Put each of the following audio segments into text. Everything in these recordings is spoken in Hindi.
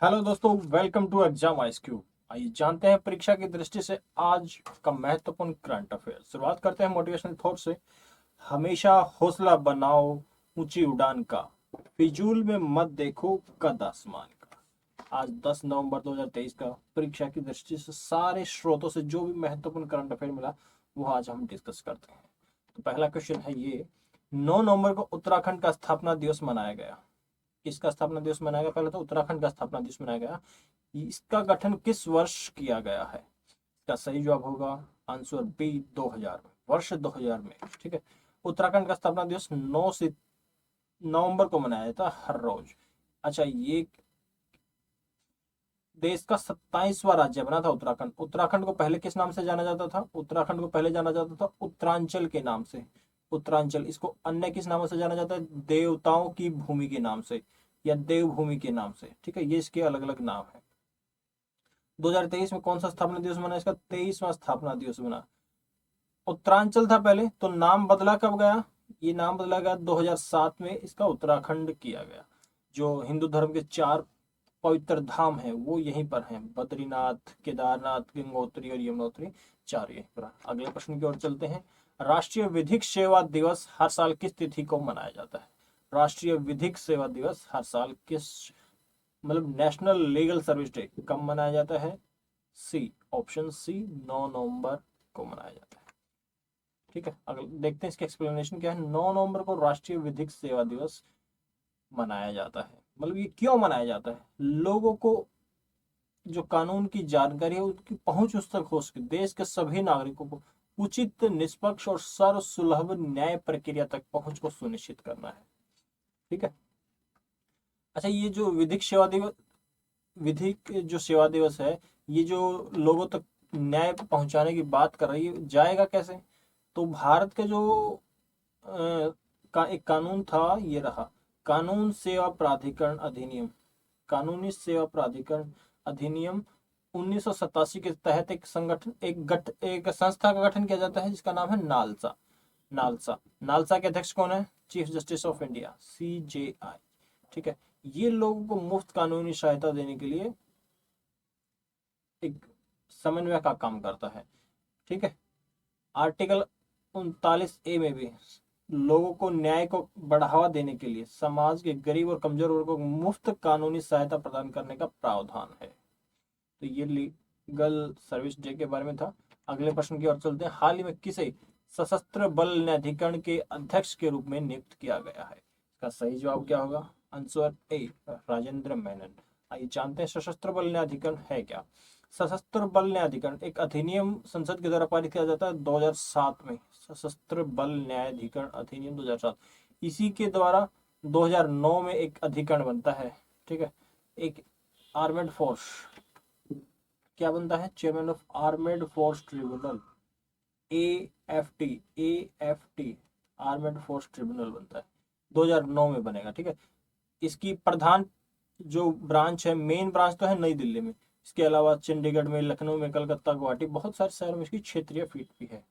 हेलो दोस्तों, वेलकम टू एग्जाम आईक्यू। आइए जानते हैं परीक्षा की दृष्टि से आज का महत्वपूर्ण करंट अफेयर। शुरुआत करते हैं मोटिवेशनल थॉट से। हमेशा हौसला बनाओ ऊंची उड़ान का, फिजूल में मत देखो कद आसमान का। आज 10 नवंबर 2023 का परीक्षा की दृष्टि से सारे स्रोतों से जो भी महत्वपूर्ण करंट अफेयर मिला वो आज हम डिस्कस करते हैं। तो पहला क्वेश्चन है ये, 9 नवंबर को उत्तराखंड का स्थापना दिवस मनाया गया। किसका स्थापना दिवस मनाया गया? पहले तो उत्तराखंड का स्थापना दिवस मनाया गया। इसका गठन किस वर्ष किया गया है? इसका सही जवाब होगा आंसर बी, 2000 में, वर्ष 2000 में। ठीक है। उत्तराखंड का स्थापना दिवस 9 से नवंबर को मनाया जाता है हर रोज। अच्छा, ये देश का 27वां राज्य बना था उत्तराखंड। उत्तराखंड को पहले किस नाम से जाना जाता था? उत्तराखंड को पहले जाना जाता था उत्तरांचल के नाम से। उत्तरांचल। इसको अन्य किस नाम से जाना जाता है? देवताओं की भूमि के नाम से या देवभूमि के नाम से। ठीक है, ये इसके अलग अलग नाम है। 2023 में कौन सा स्थापना दिवस बना? इसका 23वां स्थापना दिवस बना। उत्तरांचल था पहले, तो नाम बदला कब गया? ये नाम बदला गया 2007 में, इसका उत्तराखंड किया गया। जो हिंदू धर्म के 4 पवित्र धाम है वो यहीं पर हैं, बद्रीनाथ, केदारनाथ, गंगोत्री और यमुनोत्री, 4 यहीं पर। अगले प्रश्न की ओर चलते हैं। राष्ट्रीय विधिक सेवा दिवस हर साल किस तिथि को मनाया जाता है? राष्ट्रीय विधिक सेवा दिवस हर साल किस, मतलब नेशनल लीगल सर्विस डे, कब मनाया जाता है? सी, ऑप्शन सी, 9 नवंबर को मनाया जाता है। ठीक है, अगर देखते हैं इसके एक्सप्लेनेशन क्या है। 9 नवंबर को राष्ट्रीय विधिक सेवा दिवस मनाया जाता है। मतलब ये क्यों मनाया जाता है? लोगों को जो कानून की जानकारी है उसकी पहुंच उस तक हो सके, देश के सभी नागरिकों को उचित, निष्पक्ष और सर्वसुलभ न्याय प्रक्रिया तक पहुंच को सुनिश्चित करना है। ठीक है। अच्छा, ये जो विधिक सेवा दिवस, विधिक जो सेवा दिवस है, ये जो लोगों तक न्याय पहुंचाने की बात कर रही है, जाएगा कैसे? तो भारत के जो का एक कानून था, ये रहा कानून सेवा प्राधिकरण अधिनियम। कानूनी सेवा प्राधिकरण अधिनियम 1987 के तहत एक संगठन, एक संस्था का गठन किया जाता है जिसका नाम है नालसा। नालसा। नालसा के अध्यक्ष कौन है? Chief justice of India, CJI। ठीक है। ये लोगों को मुफ्त कानूनी सहायता देने के लिए एक समन्वय का काम करता है। ठीक है। आर्टिकल 39A में भी लोगों को न्याय को बढ़ावा देने के लिए समाज के गरीब और कमजोर वर्गों को मुफ्त कानूनी सहायता प्रदान करने का प्रावधान है। तो ये लीगल सर्विस डे के बारे में था। अगले प्रश्न की ओर चलते हैं। हाल ही में किसे सशस्त्र बल न्यायाधिकरण के अध्यक्ष के रूप में नियुक्त किया गया है? इसका सही जवाब क्या होगा? Answer A, Rajendra Menon. आइए जानते हैं सशस्त्र बल न्यायाधिकरण है क्या। सशस्त्र बल न्यायाधिकरण एक अधिनियम संसद के द्वारा पारित किया जाता है 2007 में। सशस्त्र बल न्यायाधिकरण अधिनियम 2007, इसी के द्वारा 2009 में एक अधिकरण बनता है। ठीक है। एक आर्मेड फोर्स, क्या बनता है? Chairman of armed force tribunal, AFT। AFT, armed force tribunal बनता है, 2009 में बनेगा। ठीक है। इसकी प्रधान जो ब्रांच है, मेन ब्रांच तो है नई दिल्ली में। इसके अलावा चंडीगढ़ में, लखनऊ में, कलकत्ता, गुवाहाटी, बहुत सारे शहरों में इसकी क्षेत्रीय फीट भी है।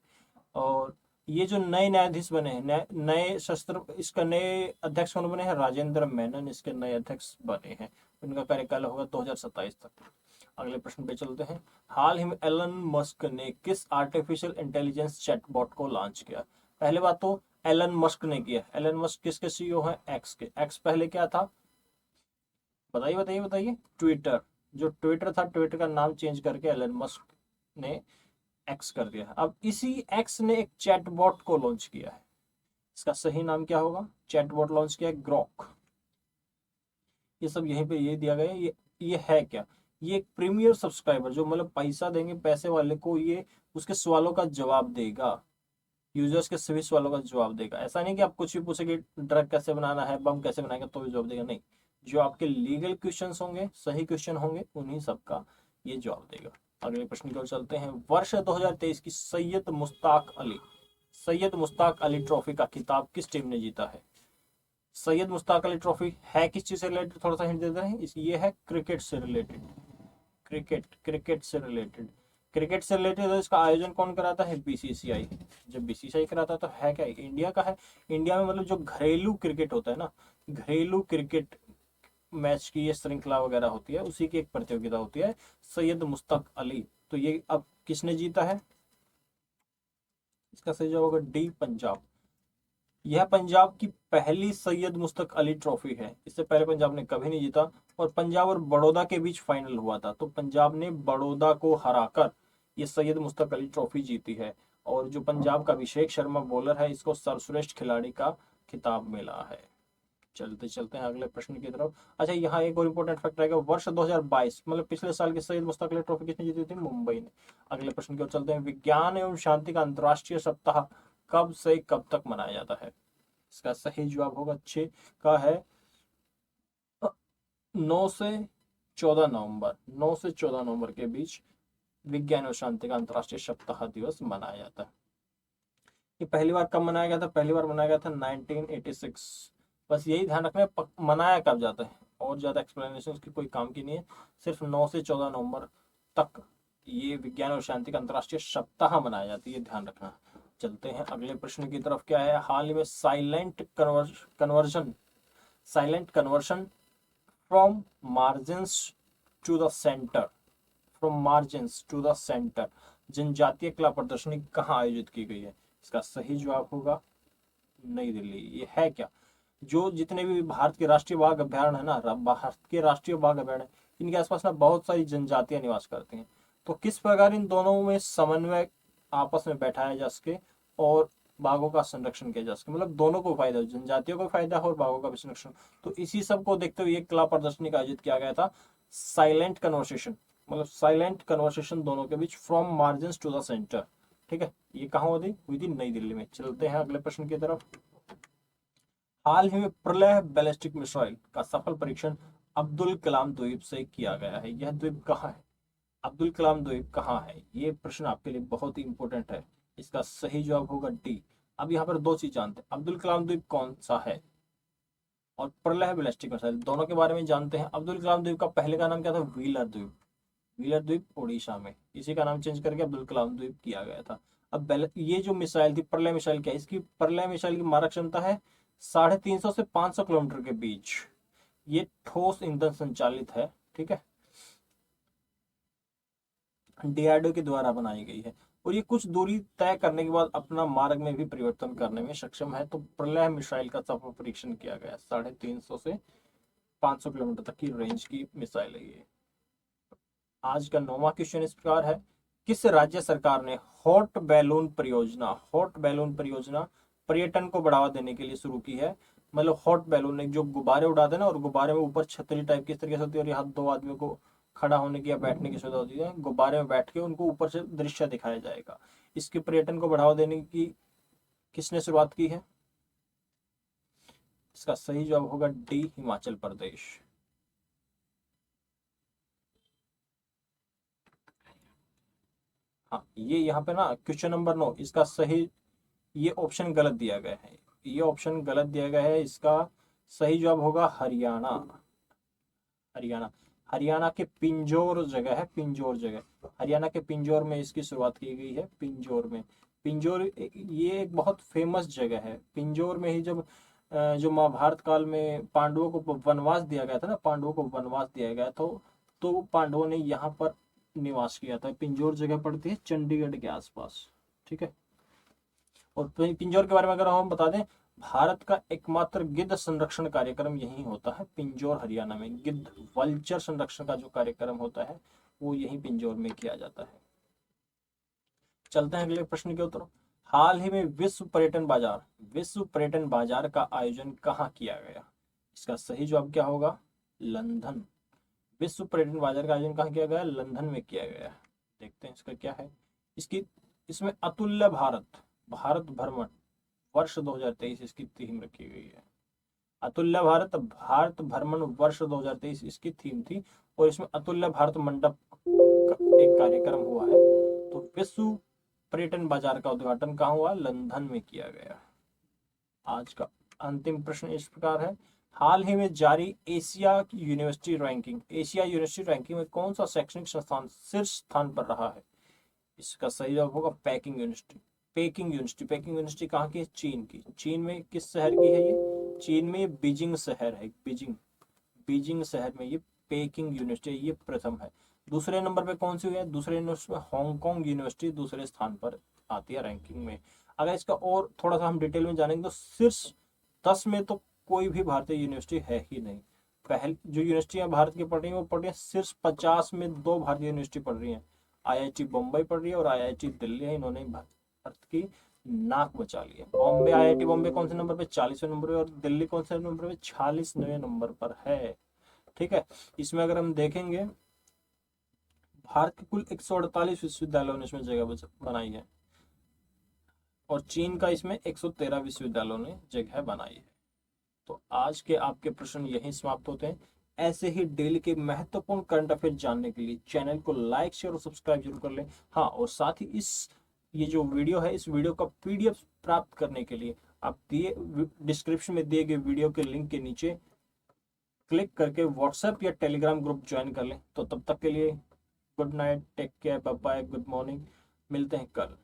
और ये जो नए न्यायाधीश बने हैं, नए शस्त्र, इसका नए अध्यक्ष कौन बने हैं? राजेंद्र मेनन इसके नए अध्यक्ष बने हैं। उनका कार्यकाल होगा 2027 तक। अगले प्रश्न पे चलते हैं। हाल ही में एलन मस्क ने किस आर्टिफिशियल इंटेलिजेंस चैटबॉट को लॉन्च किया? पहले बात तो एलन मस्क ने किया। एलन मस्क किसके CEO हैं? एक्स के। एक्स पहले क्या था? बताइए बताइए बताइए। ट्विटर। जो ट्विटर था, ट्विटर का नाम चेंज करके एलन मस्क ने एक्स कर दिया। अब इसी एक्स ने एक चैटबॉट को लॉन्च किया है। इसका सही नाम क्या होगा? चैटबॉट लॉन्च किया है ग्रॉक। ये सब यहीं पे ये दिया गया है। ये है क्या? ये एक प्रीमियर सब्सक्राइबर, जो मतलब पैसा देंगे, पैसे वाले को ये उसके सवालों का जवाब देगा। यूजर्स के सभी सवालों का जवाब देगा। ऐसा नहीं कि आप कुछ भी पूछेंगे, ड्रग कैसे बनाना है, बम कैसे बनाएगा, तो भी जवाब देगा, नहीं। जो आपके लीगल क्वेश्चन होंगे, सही क्वेश्चन होंगे, उन्हीं सबका ये जवाब देगा। अगले प्रश्न की ओर चलते हैं। वर्ष 2023 की सैयद मुश्ताक अली ट्रॉफी का खिताब किस टीम ने जीता है? सैयद मुश्ताक अली ट्रॉफी है किस चीज से रिलेटेड? थोड़ा सा हिंट दे रहे हैं। ये है क्रिकेट से रिलेटेड। क्रिकेट से रिलेटेड। क्रिकेट से रिलेटेड तो इसका आयोजन कौन कराता है? BCCI। जब BCCI कराता है तो है क्या? इंडिया का है। इंडिया में मतलब जो घरेलू क्रिकेट होता है ना, घरेलू क्रिकेट मैच की ये श्रृंखला वगैरह होती है, उसी की एक प्रतियोगिता होती है, सैयद मुश्ताक अली। तो ये अब किसने जीता है? इसका सही जवाब होगा डी, पंजाब। यह पंजाब की पहली सैयद मुश्ताक अली ट्रॉफी है, इससे पहले पंजाब ने कभी नहीं जीता। और पंजाब और बड़ौदा के बीच फाइनल हुआ था, तो पंजाब ने बड़ौदा को हराकर ये सैयद मुश्ताक अली ट्रॉफी जीती है। और जो पंजाब का अभिषेक शर्मा बॉलर है, इसको सर्वश्रेष्ठ खिलाड़ी का खिताब मिला है। चलते चलते हैं अगले प्रश्न की तरफ। अच्छा, यहाँ एक और इम्पोर्टेंट फैक्ट रहेगा, वर्ष 2022 मतलब पिछले साल की सैयद मुश्ताक अली ट्रॉफी किसने जीती थी? मुंबई ने। अगले प्रश्न की ओर चलते हैं। विज्ञान एवं शांति का अंतर्राष्ट्रीय सप्ताह कब से कब तक मनाया जाता है? इसका सही जवाब होगा 6 का है 9 से 14 नवंबर। 9 से 14 नवंबर के बीच विज्ञान और शांति का अंतर्राष्ट्रीय सप्ताह दिवस मनाया जाता है। ये पहली बार कब मनाया गया था? पहली बार मनाया गया था 1986। बस यही ध्यान रखना है मनाया कब जाता है, और ज्यादा एक्सप्लेनेशन की कोई काम की नहीं है। सिर्फ 9 से 14 नवंबर तक ये विज्ञान और शांति का अंतर्राष्ट्रीय सप्ताह मनाया जाता है, ये ध्यान रखना। चलते हैं अगले प्रश्न की तरफ। क्या है? हाल ही में silent conversion from margins to the center जनजातीय कला प्रदर्शनी कहाँ आयोजित की गई है? इसका सही जवाब होगा नई दिल्ली। ये है क्या? जो जितने भी भारत के राष्ट्रीय बाघ अभ्यारण्य है ना, भारत के राष्ट्रीय बाघ अभ्यारण्य, इनके आसपास ना बहुत सारी जनजातियां निवास करती हैं। तो किस प्रकार इन दोनों में समन्वय आपस में बैठाया जा सके और बाघों का संरक्षण किया जा सके, मतलब दोनों को फायदा हो, जनजातियों को फायदा हो और बाघों का भी संरक्षण। तो इसी सब को देखते हुए एक कला प्रदर्शनी का आयोजित किया गया था, साइलेंट कन्वर्सेशन, मतलब साइलेंट कन्वर्सेशन दोनों के बीच, from margin to the centre. ठीक है, ये कहाँ हुई थी? नई दिल्ली में। चलते हैं अगले प्रश्न की तरफ। हाल ही में प्रलय बैलिस्टिक मिसाइल का सफल परीक्षण अब्दुल कलाम द्वीप से किया गया है। यह द्वीप कहाँ है? अब्दुल कलाम द्वीप कहाँ है? ये प्रश्न आपके लिए बहुत ही इंपॉर्टेंट है। इसका सही जवाब होगा डी। अब यहाँ पर दो चीज जानते हैं, अब्दुल कलाम द्वीप कौन सा है और प्रलय बैलिस्टिक मिसाइल, दोनों के बारे में जानते हैं। अब्दुल कलाम द्वीप का पहले का नाम क्या था? व्हीलर द्वीप। व्हीलर द्वीप उड़ीसा में, इसी का नाम चेंज करके अब्दुल कलाम द्वीप किया गया था। अब ये जो मिसाइल थी प्रलय मिसाइल, क्या है? इसकी प्रलय मिसाइल की मारक क्षमता है 350 से 500 किलोमीटर के बीच। ये ठोस ईंधन संचालित है। ठीक है, डीआरडीओ के द्वारा बनाई गई है और ये कुछ दूरी तय करने के बाद अपना मार्ग में भी परिवर्तन करने में सक्षम है। तो प्रलय मिसाइल का सफल परीक्षण किया गया। 350 से 500 किलोमीटर तक की रेंज की मिसाइल है ये। आज का 9वां क्वेश्चन इस प्रकार है, किस राज्य सरकार ने हॉट बैलून परियोजना पर्यटन को बढ़ावा देने के लिए शुरू की है? मतलब हॉट बैलून, एक जो गुब्बारे उड़ाते हैं ना, और गुब्बारे में ऊपर छतरी टाइप की इस तरीके से होती है, और यहाँ दो आदमियों को खड़ा होने की या बैठने की सुविधा होती है, गुब्बारे में बैठ के उनको ऊपर से दृश्य दिखाया जाएगा। इसके पर्यटन को बढ़ावा देने की किसने शुरुआत की है? इसका सही जवाब होगा डी, हिमाचल प्रदेश। हाँ, ये यहाँ पे ना क्वेश्चन नंबर 9, इसका सही, ये ऑप्शन गलत दिया गया है, ये ऑप्शन गलत दिया गया है। इसका सही जवाब होगा हरियाणा। हरियाणा, हरियाणा के पिंजौर जगह है, पिंजौर जगह, हरियाणा के पिंजौर में इसकी शुरुआत की गई है। पिंजौर में, पिंजौर ये एक बहुत फेमस जगह है। पिंजौर में ही जब जो महाभारत काल में पांडवों को वनवास दिया गया था ना, पांडवों को वनवास दिया गया तो पांडवों ने यहाँ पर निवास किया था। पिंजौर जगह पड़ती है चंडीगढ़ के आसपास। ठीक है, और पिंजौर के बारे में अगर हम बता दें, भारत का एकमात्र गिद्ध संरक्षण कार्यक्रम यही होता है पिंजौर हरियाणा में। गिद्ध वल्चर संरक्षण का जो कार्यक्रम होता है वो यही पिंजौर में किया जाता है। चलते हैं अगले प्रश्न के उत्तर। हाल ही में विश्व पर्यटन बाजार का आयोजन कहाँ किया गया? इसका सही जवाब क्या होगा? लंदन। विश्व पर्यटन बाजार का आयोजन कहाँ किया गया? लंदन में किया गया। देखते हैं इसका क्या है। इसकी इसमें अतुल्य भारत भ्रमण वर्ष 2023 इसकी थीम रखी गई है। अतुल्य भारत भ्रमण वर्ष 2023 इसकी थीम थी, और इसमें अतुल्य भारत मंडप का एक कार्यक्रम हुआ है। तो विश्व पर्यटन बाजार का उद्घाटन कहाँ हुआ? लंदन में किया गया। आज का अंतिम प्रश्न इस प्रकार है, हाल ही में जारी एशिया यूनिवर्सिटी रैंकिंग में कौन सा शैक्षणिक संस्थान शीर्ष स्थान पर रहा है? इसका सही जवाब होगा पेकिंग यूनिवर्सिटी कहाँ की है? चीन की। चीन में किस शहर की है ये? चीन में बीजिंग शहर है, बीजिंग शहर में ये पेकिंग यूनिवर्सिटी ये प्रथम है। दूसरे नंबर पे कौन सी है? दूसरे यूनिवर्सिटी में हांगकांग यूनिवर्सिटी दूसरे स्थान पर आती है रैंकिंग में। अगर इसका और थोड़ा सा हम डिटेल में जानेंगे तो शीर्ष 10 में तो कोई भी भारतीय यूनिवर्सिटी है ही नहीं। पहले जो यूनिवर्सिटियां भारत की पढ़ रही हैं वो पढ़ रही हैं शीर्ष 50 में 2 भारतीय यूनिवर्सिटी पढ़ रही हैं। आईआईटी बम्बई पढ़ रही है और आईआईटी दिल्ली है। इन्होंने भारत की नाक बचा ली है। बॉम्बे, आईआईटी बॉम्बे कौन से नंबर पे? 40वें नंबर पे। और दिल्ली कौन से नंबर पे? 46वें नंबर पर है। ठीक है। इसमें अगर हम देखेंगे भारत के कुल 148 विश्वविद्यालयों ने इसमें जगह बनाई है और चीन का इसमें 113 विश्वविद्यालयों ने जगह बनाई है। तो आज के आपके प्रश्न यहीं समाप्त होते हैं। ऐसे ही डेली के महत्वपूर्ण करंट अफेयर जानने के लिए चैनल को लाइक शेयर और सब्सक्राइब जरूर कर लें। हाँ, और साथ ही ये जो वीडियो है इस वीडियो का पीडीएफ प्राप्त करने के लिए आप दिए डिस्क्रिप्शन में दिए गए वीडियो के लिंक के नीचे क्लिक करके व्हाट्सएप या टेलीग्राम ग्रुप ज्वाइन कर लें। तो तब तक के लिए good night, take care, bye bye, good morning. मिलते हैं कल।